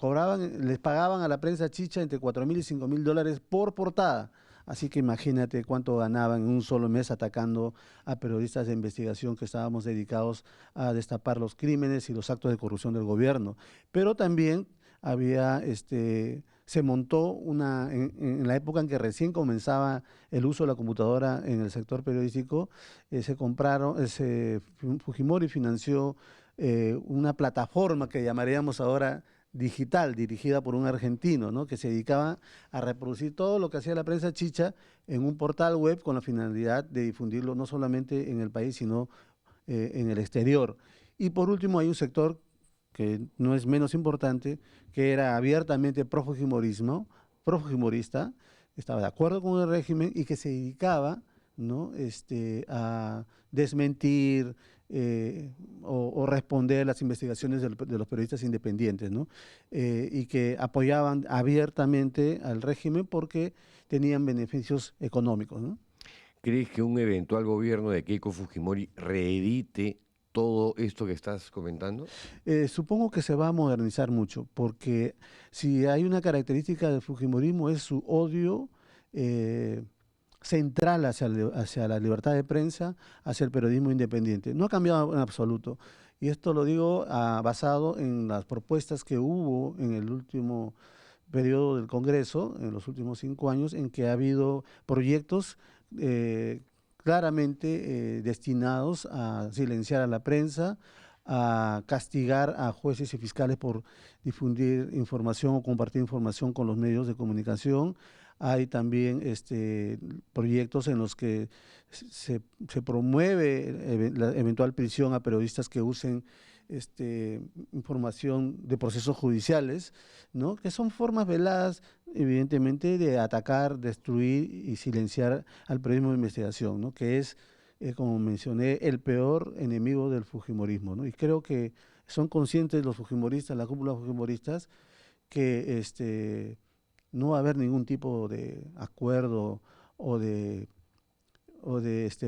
les pagaban a la prensa chicha entre 4.000 y 5.000 dólares por portada. Así que imagínate cuánto ganaban en un solo mes atacando a periodistas de investigación que estábamos dedicados a destapar los crímenes y los actos de corrupción del gobierno. Pero también había, se montó en la época en que recién comenzaba el uso de la computadora en el sector periodístico, Fujimori financió una plataforma que llamaríamos ahora digital, dirigida por un argentino, ¿no? Que se dedicaba a reproducir todo lo que hacía la prensa chicha en un portal web con la finalidad de difundirlo no solamente en el país, sino en el exterior. Y por último hay un sector que no es menos importante, que era abiertamente pro-fujimorista, estaba de acuerdo con el régimen y que se dedicaba, ¿no? A desmentir o responder las investigaciones de los periodistas independientes, ¿no? Y que apoyaban abiertamente al régimen porque tenían beneficios económicos, ¿no? ¿Crees que un eventual gobierno de Keiko Fujimori reedite todo esto que estás comentando? Supongo que se va a modernizar mucho, porque si hay una característica del fujimorismo es su odio central hacia la libertad de prensa, hacia el periodismo independiente. No ha cambiado en absoluto. Y esto lo digo basado en las propuestas que hubo en el último periodo del Congreso, en los últimos 5 años, en que ha habido proyectos claramente destinados a silenciar a la prensa, a castigar a jueces y fiscales por difundir información o compartir información con los medios de comunicación. Hay también proyectos en los que se promueve la eventual prisión a periodistas que usen información de procesos judiciales, ¿no? Que son formas veladas, evidentemente, de atacar, destruir y silenciar al periodismo de investigación, ¿no? Que es, como mencioné, el peor enemigo del fujimorismo, ¿no? Y creo que son conscientes los fujimoristas, la cúpula fujimoristas, que no va a haber ningún tipo de acuerdo o de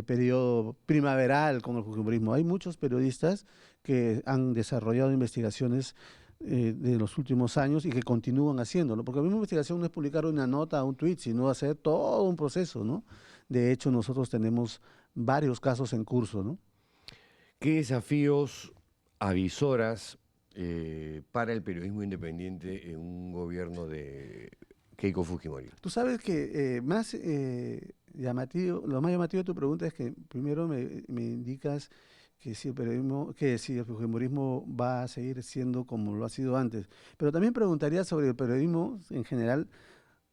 periodo primaveral con el fujimorismo. Hay muchos periodistas que han desarrollado investigaciones de los últimos años y que continúan haciéndolo, porque la misma investigación no es publicar una nota o un tweet, sino hacer todo un proceso, ¿no? De hecho, nosotros tenemos varios casos en curso, ¿no? ¿Qué desafíos avisoras para el periodismo independiente en un gobierno de Keiko Fujimori? Tú sabes que lo más llamativo de tu pregunta es que primero me indicas que si el fujimorismo va a seguir siendo como lo ha sido antes. Pero también preguntaría sobre el periodismo en general.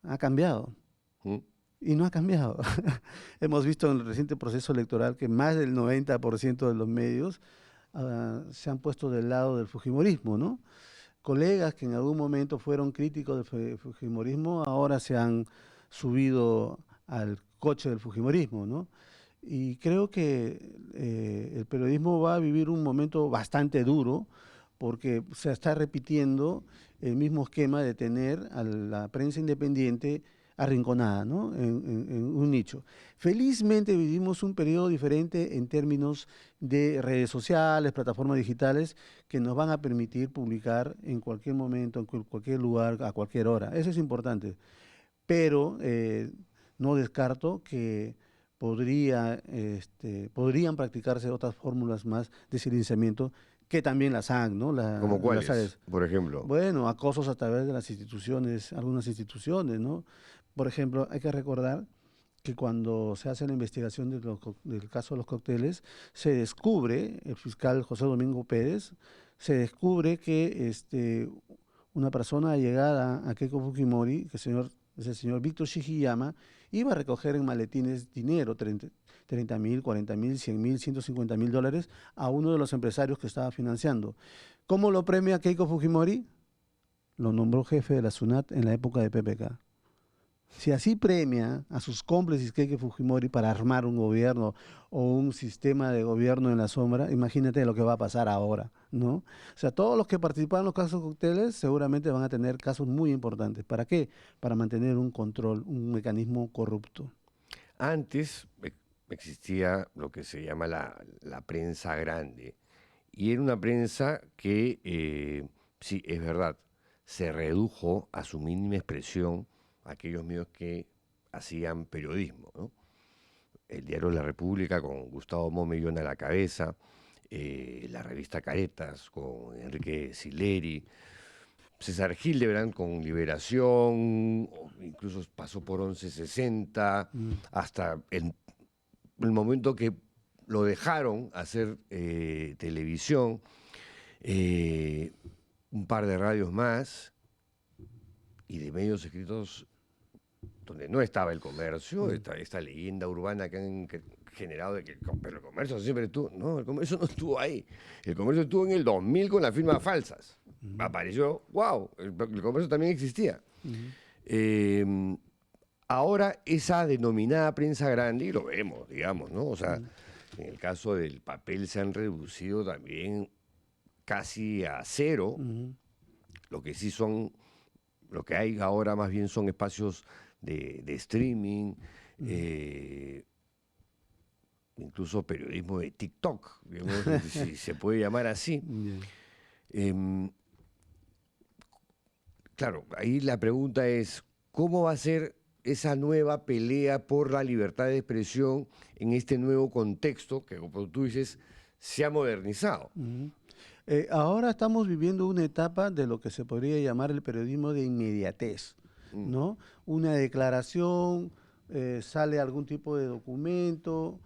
¿Ha cambiado? ¿Mm? Y no ha cambiado. Hemos visto en el reciente proceso electoral que más del 90% de los medios se han puesto del lado del fujimorismo, ¿no? Colegas que en algún momento fueron críticos del fujimorismo ahora se han subido al coche del fujimorismo, ¿no? Y creo que el periodismo va a vivir un momento bastante duro porque se está repitiendo el mismo esquema de tener a la prensa independiente arrinconada, ¿no? En un nicho. Felizmente vivimos un periodo diferente en términos de redes sociales, plataformas digitales que nos van a permitir publicar en cualquier momento, en cualquier lugar, a cualquier hora. Eso es importante. Pero no descarto que podrían practicarse otras fórmulas más de silenciamiento que también las han, ¿no? ¿Cómo cuáles, las hay. por ejemplo? Bueno, acosos a través de las instituciones, algunas instituciones, ¿no? Por ejemplo, hay que recordar que cuando se hace la investigación del caso de los cócteles, se descubre, el fiscal José Domingo Pérez, se descubre que una persona llegada a Keiko Fujimori, que es el señor Víctor Shigiyama, iba a recoger en maletines dinero, 30.000, 40.000, 100.000, 150.000 dólares a uno de los empresarios que estaba financiando. ¿Cómo lo premia Keiko Fujimori? Lo nombró jefe de la SUNAT en la época de PPK. Si así premia a sus cómplices Keiko Fujimori para armar un gobierno o un sistema de gobierno en la sombra, imagínate lo que va a pasar ahora, ¿no? O sea, todos los que participan en los casos cócteles seguramente van a tener casos muy importantes. ¿Para qué? Para mantener un control, un mecanismo corrupto. Antes existía lo que se llama la prensa grande, y era una prensa que, sí, es verdad, se redujo a su mínima expresión aquellos medios que hacían periodismo, ¿no? El diario La República con Gustavo Momellón a la cabeza, la revista Caretas con Enrique Sileri, César Hildebrand con Liberación, incluso pasó por 1160, Mm. hasta el momento que lo dejaron hacer televisión, un par de radios más y de medios escritos donde no estaba el comercio, esta leyenda urbana que han generado de que pero el comercio siempre estuvo. No, el comercio no estuvo ahí. El comercio estuvo en el 2000 con las firmas falsas. Apareció, wow, el comercio también existía. Eh, Ahora esa denominada prensa grande, y lo vemos, digamos, ¿no? O sea, en el caso del papel se han reducido también casi a cero. Lo que sí son, lo que hay ahora más bien son espacios de streaming, incluso periodismo de TikTok, digamos, si se puede llamar así. Em, claro, ahí la pregunta es, ¿cómo va a ser esa nueva pelea por la libertad de expresión en este nuevo contexto que, como tú dices, se ha modernizado? Ahora estamos viviendo una etapa de lo que se podría llamar el periodismo de inmediatez, ¿no? Una declaración, sale algún tipo de documento,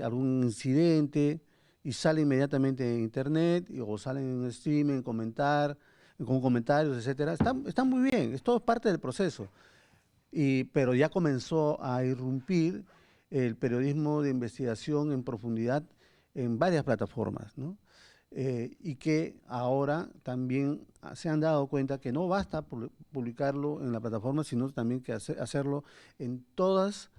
algún incidente, y sale inmediatamente en internet, o sale en streaming, con comentarios, etcétera. Está muy bien, todo es parte del proceso. Pero ya comenzó a irrumpir el periodismo de investigación en profundidad en varias plataformas, ¿no? Y que ahora también se han dado cuenta que no basta publicarlo en la plataforma, sino también que hacerlo en todas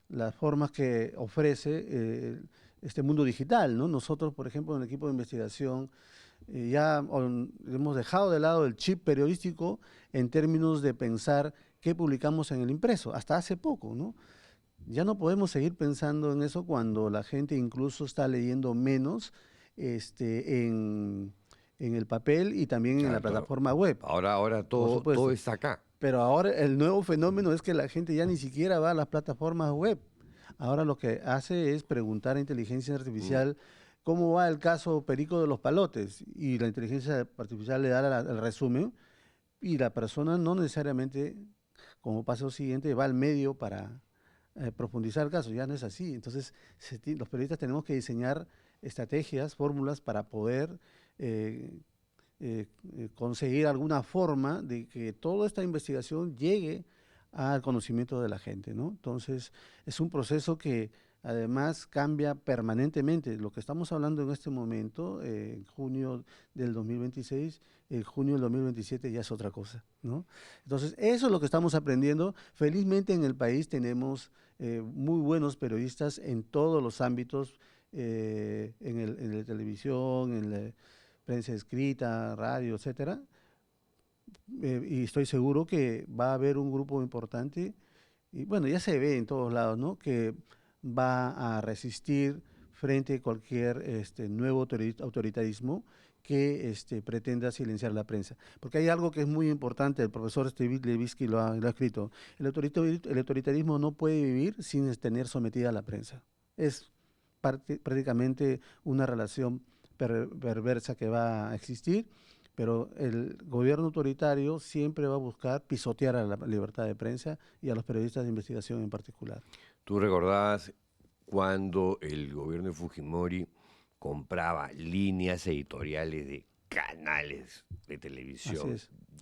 las formas que ofrece este mundo digital, ¿no? Nosotros, por ejemplo, en el equipo de investigación, hemos dejado de lado el chip periodístico en términos de pensar qué publicamos en el impreso, hasta hace poco, ¿no? Ya no podemos seguir pensando en eso cuando la gente incluso está leyendo menos en el papel y también en la Claro, plataforma web. ahora Por todo supuesto. está acá. Pero ahora el nuevo fenómeno es que la gente ya ni siquiera va a las plataformas web. Ahora lo que hace es preguntar a inteligencia artificial cómo va el caso Perico de los Palotes, y la inteligencia artificial le da el resumen, y la persona no necesariamente, como paso siguiente, va al medio para profundizar el caso. Ya no es así. Entonces, los periodistas tenemos que diseñar estrategias, fórmulas para poder conseguir alguna forma de que toda esta investigación llegue al conocimiento de la gente, ¿no? Entonces, es un proceso que además cambia permanentemente. Lo que estamos hablando en este momento, en junio del 2026, en junio del 2027 ya es otra cosa, ¿no? Entonces, eso es lo que estamos aprendiendo. Felizmente en el país tenemos muy buenos periodistas en todos los ámbitos, en la televisión, en la prensa escrita, radio, etcétera. Y estoy seguro que va a haber un grupo importante, y bueno, ya se ve en todos lados, ¿no? Que va a resistir frente a cualquier nuevo autoritarismo que pretenda silenciar la prensa. Porque hay algo que es muy importante, el profesor Steve Levitsky lo ha escrito: el autoritarismo no puede vivir sin tener sometida a la prensa. Es prácticamente una relación perversa que va a existir, pero el gobierno autoritario siempre va a buscar pisotear a la libertad de prensa y a los periodistas de investigación en particular. Tú recordabas cuando el gobierno de Fujimori compraba líneas editoriales de canales de televisión,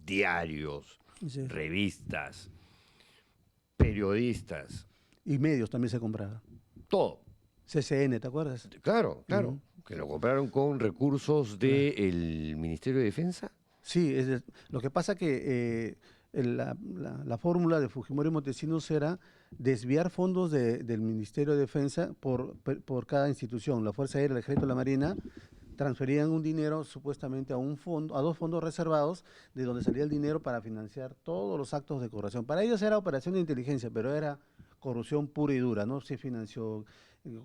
diarios, Sí. revistas, periodistas, Y medios también se compraban. todo. CCN, ¿te acuerdas? Claro, que lo compraron con recursos del Ministerio de Defensa. Sí, lo que pasa que la fórmula de Fujimori y Montesinos era desviar fondos del Ministerio de Defensa por cada institución. La Fuerza Aérea, el Ejército, la Marina transferían un dinero supuestamente a un fondo, a dos fondos reservados, de donde salía el dinero para financiar todos los actos de corrupción. Para ellos era operación de inteligencia, pero era corrupción pura y dura, ¿no? Se financió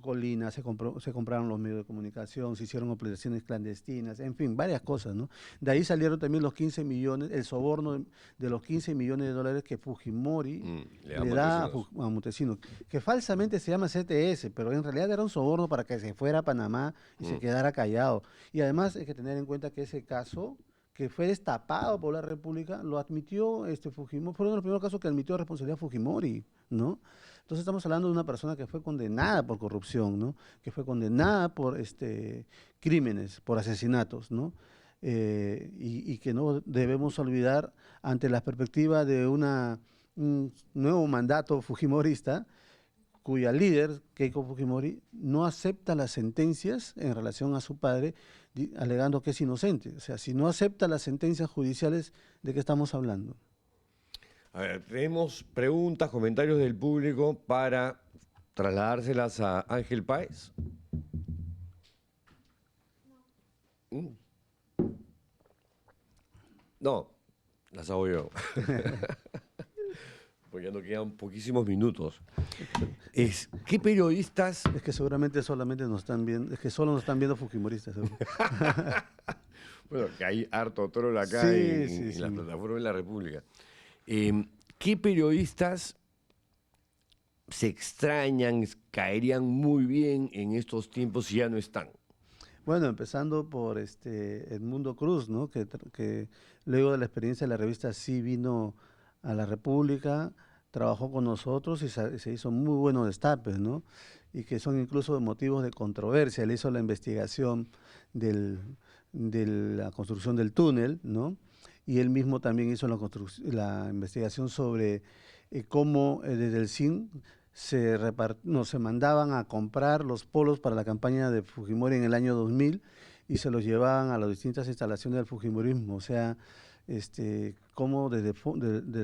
Colina, se compraron los medios de comunicación, se hicieron operaciones clandestinas, en fin, varias cosas, ¿no? De ahí salieron también los 15 millones, el soborno de los 15 millones de dólares que Fujimori le da a Montesinos, que falsamente se llama CTS, pero en realidad era un soborno para que se fuera a Panamá y se quedara callado. Y además hay que tener en cuenta que ese caso, que fue destapado por la República, lo admitió Fujimori, fue uno de los primeros casos que admitió responsabilidad Fujimori, ¿no? Entonces estamos hablando de una persona que fue condenada por corrupción, ¿no? Que fue condenada por crímenes, por asesinatos, ¿no? Y que no debemos olvidar ante la perspectiva de un nuevo mandato fujimorista, cuya líder, Keiko Fujimori, no acepta las sentencias en relación a su padre, alegando que es inocente. O sea, si no acepta las sentencias judiciales, ¿de qué estamos hablando? A ver, tenemos preguntas, comentarios del público para trasladárselas a Ángel Páez. No, las hago yo. Porque ya nos quedan poquísimos minutos. ¿Qué periodistas? Es que seguramente solamente nos están viendo, es que solo nos están viendo fujimoristas. Bueno, que hay harto troll acá Sí, en la sí. plataforma de la República. ¿Qué periodistas se extrañan, caerían muy bien en estos tiempos y ya no están? Bueno, empezando por Edmundo Cruz, ¿no? Que luego de la experiencia de la revista sí vino a la República, trabajó con nosotros y se hizo muy buenos destapes, ¿no? Y que son incluso motivos de controversia. Él hizo la investigación de la construcción del túnel, ¿no? Y él mismo también hizo la investigación sobre cómo desde el CIN se mandaban a comprar los polos para la campaña de Fujimori en el año 2000 y se los llevaban a las distintas instalaciones del Fujimorismo. O sea, cómo de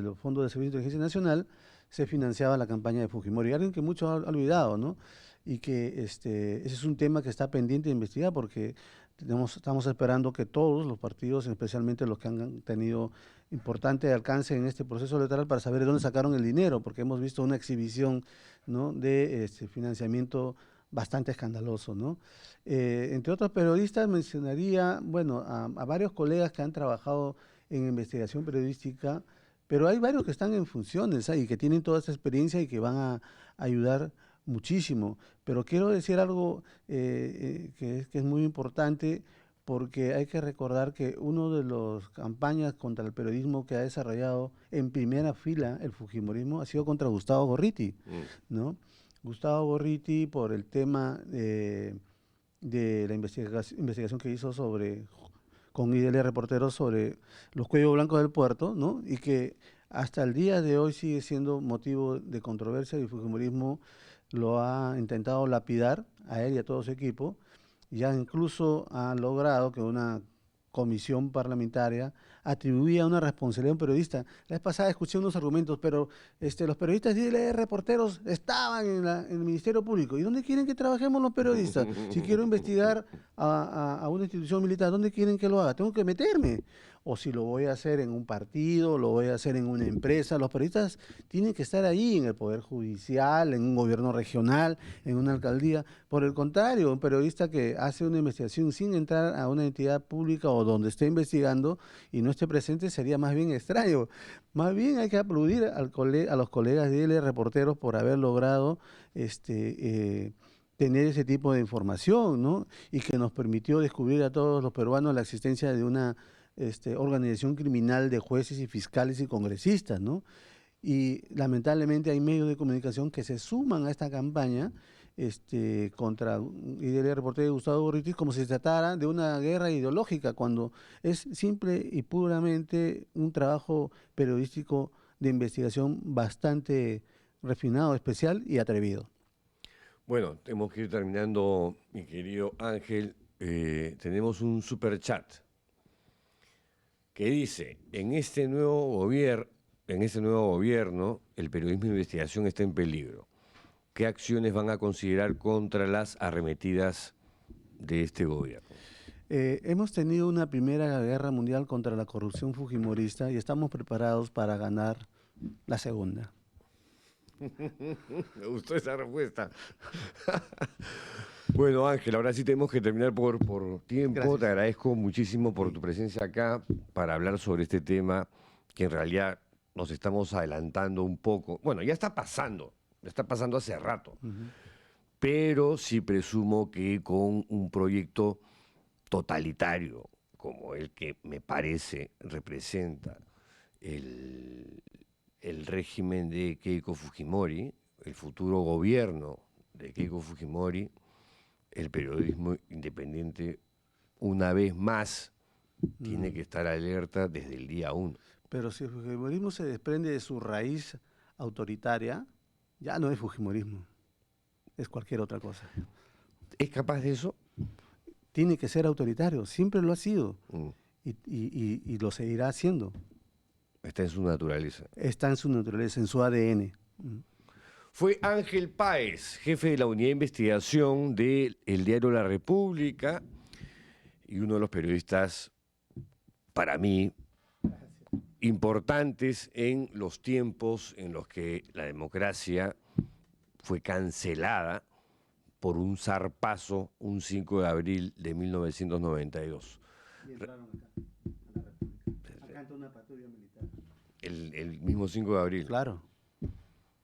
los fondos de Servicio de Inteligencia Nacional se financiaba la campaña de Fujimori. Alguien que muchos han olvidado, ¿no? Y que ese es un tema que está pendiente de investigar porque estamos esperando que todos los partidos, especialmente los que han tenido importante alcance en este proceso electoral, para saber de dónde sacaron el dinero, porque hemos visto una exhibición, ¿no? de financiamiento bastante escandaloso, ¿no? Entre otros periodistas mencionaría, bueno, a varios colegas que han trabajado en investigación periodística, pero hay varios que están en funciones y que tienen toda esta experiencia y que van a ayudar muchísimo. Pero quiero decir algo que es muy importante, porque hay que recordar que una de las campañas contra el periodismo que ha desarrollado en primera fila el fujimorismo ha sido contra Gustavo Gorriti, ¿no? Gustavo Gorriti por el tema de la investigación que hizo con IDL Reporteros sobre los cuellos blancos del puerto, ¿no? Y que hasta el día de hoy sigue siendo motivo de controversia y el fujimorismo lo ha intentado lapidar a él y a todo su equipo. Ya incluso ha logrado que una comisión parlamentaria atribuía una responsabilidad a un periodista. La vez pasada escuché unos argumentos, pero los periodistas de reporteros estaban en el Ministerio Público. ¿Y dónde quieren que trabajemos los periodistas? Si quiero investigar a una institución militar, ¿dónde quieren que lo haga? Tengo que meterme. O si lo voy a hacer en un partido, lo voy a hacer en una empresa. Los periodistas tienen que estar ahí en el Poder Judicial, en un gobierno regional, en una alcaldía. Por el contrario, un periodista que hace una investigación sin entrar a una entidad pública o donde esté investigando y no esté presente sería más bien extraño. Más bien hay que aplaudir a los colegas de IDL Reporteros por haber logrado tener ese tipo de información, ¿no? Y que nos permitió descubrir a todos los peruanos la existencia de una organización criminal de jueces y fiscales y congresistas, ¿no? Y lamentablemente hay medios de comunicación que se suman a esta campaña contra IDL Reportero de Gustavo Gorriti como si se tratara de una guerra ideológica, cuando es simple y puramente un trabajo periodístico de investigación bastante refinado, especial y atrevido. Bueno, tenemos que ir terminando, mi querido Ángel. Tenemos un super chat que dice: en este nuevo gobierno, en este nuevo gobierno el periodismo de investigación está en peligro. ¿Qué acciones van a considerar contra las arremetidas de este gobierno? Hemos tenido una primera guerra mundial contra la corrupción fujimorista y estamos preparados para ganar la segunda. Me gustó esa respuesta. Bueno, Ángel, ahora sí tenemos que terminar por tiempo. Gracias. Te agradezco muchísimo por tu presencia acá para hablar sobre este tema que en realidad nos estamos adelantando un poco. Bueno, ya está pasando hace rato, pero sí presumo que con un proyecto totalitario como el que me parece representa el régimen de Keiko Fujimori, el futuro gobierno de Keiko Fujimori, el periodismo independiente, una vez más, tiene que estar alerta desde el día 1. Pero si el fujimorismo se desprende de su raíz autoritaria, ya no es fujimorismo, es cualquier otra cosa. ¿Es capaz de eso? Tiene que ser autoritario, siempre lo ha sido Mm. y lo seguirá haciendo. Está en su naturaleza. Está en su naturaleza, en su ADN. Fue Ángel Páez, jefe de la unidad de investigación del diario La República y uno de los periodistas, para mí, importantes en los tiempos en los que la democracia fue cancelada por un zarpazo un 5 de abril de 1992. Y entraron acá, a la República. Acá entró una patrulla militar. El mismo 5 de abril. Claro.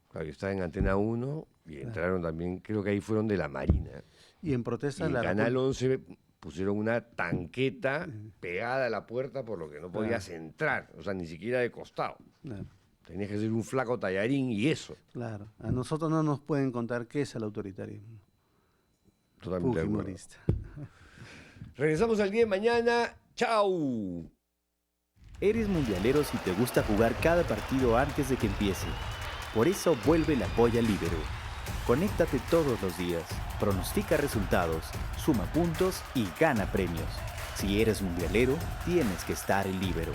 Claro, yo estaba en Antena 1 y entraron también, creo que ahí fueron de la Marina. Y en Y protesta en de la Canal República. 11 pusieron una tanqueta pegada a la puerta por lo que no podías entrar, o sea, ni siquiera de costado. Claro, Tenías que ser un flaco tallarín y eso. claro. A nosotros no nos pueden contar qué es el autoritarismo Totalmente de acuerdo. fujimorista. Regresamos al día de mañana. ¡Chao! Eres mundialero si te gusta jugar cada partido antes de que empiece. Por eso vuelve la Polla Líbero. Conéctate todos los días, pronostica resultados, suma puntos y gana premios. Si eres mundialero, tienes que estar en Líbero.